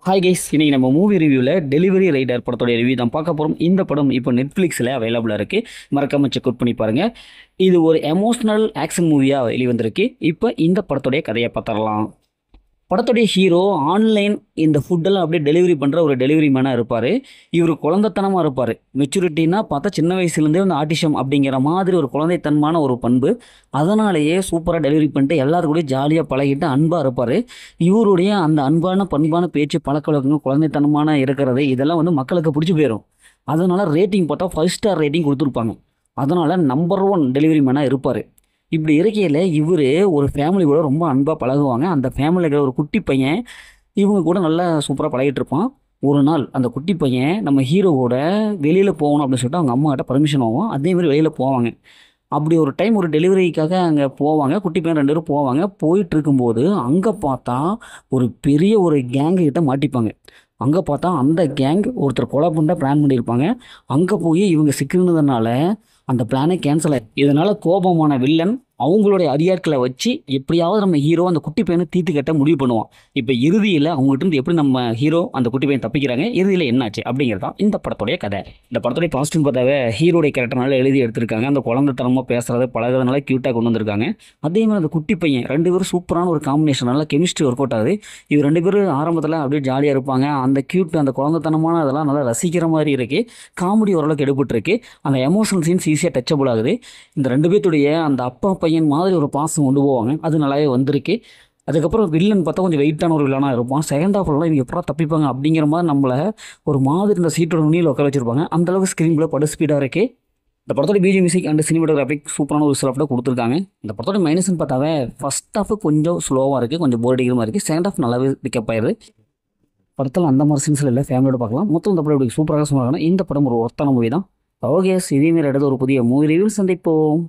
Hi guys, இன்னைக்கு நம்ம movie ரிவ்யூவில் டெலிவரி ரைடர் படத்தோட ரிவ்யூ தான் பார்க்க போகிறோம். இந்த படம் இப்போ நெட்ஃப்ளிக்ஸில் அவைலபிளாக இருக்குது. மறக்காம செக் அவுட் பண்ணி பாருங்கள். இது ஒரு எமோஷ்னல் ஆக்ஷன் மூவியாக வெளிவந்திருக்கு. இப்போ இந்த படத்தோடைய கதையை பார்த்துடலாம். படத்துடைய ஹீரோ ஆன்லைன் இந்த ஃபுட்டெல்லாம் அப்படியே டெலிவரி பண்ணுற ஒரு டெலிவரி மேனாக இருப்பார். இவர் குழந்தைத்தனமாக இருப்பார். மெச்சூரிட்டின்னா பார்த்தா சின்ன வயசுலேருந்தே வந்து ஆட்டிசம் அப்படிங்கிற மாதிரி ஒரு குழந்தைத்தனமான ஒரு பண்பு. அதனாலேயே சூப்பராக டெலிவரி பண்ணிட்டு எல்லாருக்கூடயும் ஜாலியாக பழகிட்டு அன்பாக இருப்பார். இவருடைய அந்த அன்பான பண்பான பேச்சு பழக்க வழக்கங்கள் குழந்தைத்தனமான இருக்கிறது இதெல்லாம் வந்து மக்களுக்கு பிடிச்சி போயிடும். அதனால் ரேட்டிங் பார்த்தா 5 ஸ்டார் ரேட்டிங் கொடுத்துருப்பாங்க. அதனால் நம்பர் 1 டெலிவரி மேனாக இருப்பார். இப்படி இருக்கையில் இவர் ஒரு ஃபேமிலி கூட ரொம்ப அன்பாக பழகுவாங்க. அந்த ஃபேமிலியில் இருக்கிற ஒரு குட்டி பையன் இவங்க கூட நல்லா சூப்பராக பழகிட்டு இருப்பான். ஒரு நாள் அந்த குட்டி பையன் நம்ம ஹீரோவோட வெளியில் போகணும் அப்படின்னு சொல்லிட்டு அவங்க அம்மா கிட்ட பர்மிஷன் ஆகும். அதேமாதிரி வெளியில் போவாங்க. அப்படி ஒரு டைம் ஒரு டெலிவரிக்காக அங்கே போவாங்க. குட்டி பையன் 2 பேரும் போவாங்க. போயிட்டு இருக்கும்போது அங்கே பார்த்தா ஒரு பெரிய ஒரு கேங்கு கிட்ட மாட்டிப்பாங்க. அங்கே பார்த்தா அந்த கேங் ஒருத்தர் கொலை பண்ண பிளான் பண்ணியிருப்பாங்க. அங்கே போய் இவங்க சிக்கினதுனால அந்த பிளானே கேன்சல் ஆகி இதனால் கோபமான வில்லன் அவங்களுடைய அடியாட்களை வச்சு எப்படியாவது நம்ம ஹீரோ அந்த குட்டி பையனை தீர்த்து கட்ட முடிவு பண்ணுவான். இப்போ இறுதியில் அவங்ககிட்ட இருந்து எப்படி நம்ம ஹீரோ அந்த குட்டி பையன் தப்பிக்கிறாங்க, இறுதியில் என்னாச்சு அப்படிங்கிறதான் இந்த படத்துடைய கதை. இந்த படத்துடைய காஸ்டியூம் பார்த்தாவே ஹீரோடைய கேரக்டர்னால எழுதி எடுத்திருக்காங்க. அந்த குழந்தைத்தனமாக பேசுறது பழகிறதுனால க்யூட்டாக கொண்டு வந்திருக்காங்க. அதே மாதிரி அந்த குட்டி பையன் 2 பேரும் சூப்பரான ஒரு காம்பினேஷன், நல்லா கெமிஸ்ட்ரி ஒர்க் அவுட் ஆகுது. இது 2 பேரும் ஆரம்பத்தில் அப்படியே ஜாலியாக இருப்பாங்க. அந்த க்யூட் அந்த குழந்தைத்தனமான அதெல்லாம் நல்லா ரசிக்கிற மாதிரி இருக்குது. காமெடி ஓரளவுக்கு எடுபட்டுருக்கு. அந்த எமோஷனல் சீன்ஸ் ஈஸியாக டச்சபிள் ஆகுது. இந்த 2 பேர்த்துடைய அந்த அப்பா பையன் மாதிரி ஒரு பாசம் கொண்டு போவாங்க. அது நல்லாவே வந்திருக்கு. அதுக்கப்புறம் வில்லன் பார்த்தா கொஞ்சம் வெயிட்டான ஒரு வில்லனாக இருப்பான். செகண்ட் ஹாஃப்லாம் இவங்க எப்படா தப்பிப்பாங்க அப்படிங்கிற மாதிரி நம்மளை ஒரு மாதிரி இந்த சீட்டோட நுனியில் உட்கார வச்சிருப்பாங்க. அந்தளவுக்கு ஸ்க்ரீன் பிளே படு ஸ்பீடாக இருக்குது. இந்த படத்தோட பிஜி மியூசிக் அண்ட் சினிமாட்டோகிராஃபிக் சூப்பரான ஒரு சிலப்ட கொடுத்துருக்காங்க. இந்த படத்தோட மைனஸ்ன்னு பார்த்தாவே ஃபர்ஸ்ட் ஹாஃப் கொஞ்சம் ஸ்லோவாக இருக்குது, கொஞ்சம் போர் அடிக்கிற மாதிரி இருக்குது. செகண்ட் ஹாஃப் நல்லாவே பிக்கப் ஆயிடுது. படத்தில் அந்த மாதிரி சீன்ஸில் இல்லை, ஃபேமிலியோட பார்க்கலாம். மொத்தம் இந்த படம் இப்படி சூப்பராக சொன்னாங்கன்னா இந்த படம் ஒரு ஒர்த்தான மூவி தான். ஓகே, இதேமாரி அடுத்த ஒரு புதிய மூவி ரிவ்யூ சந்திப்போம்.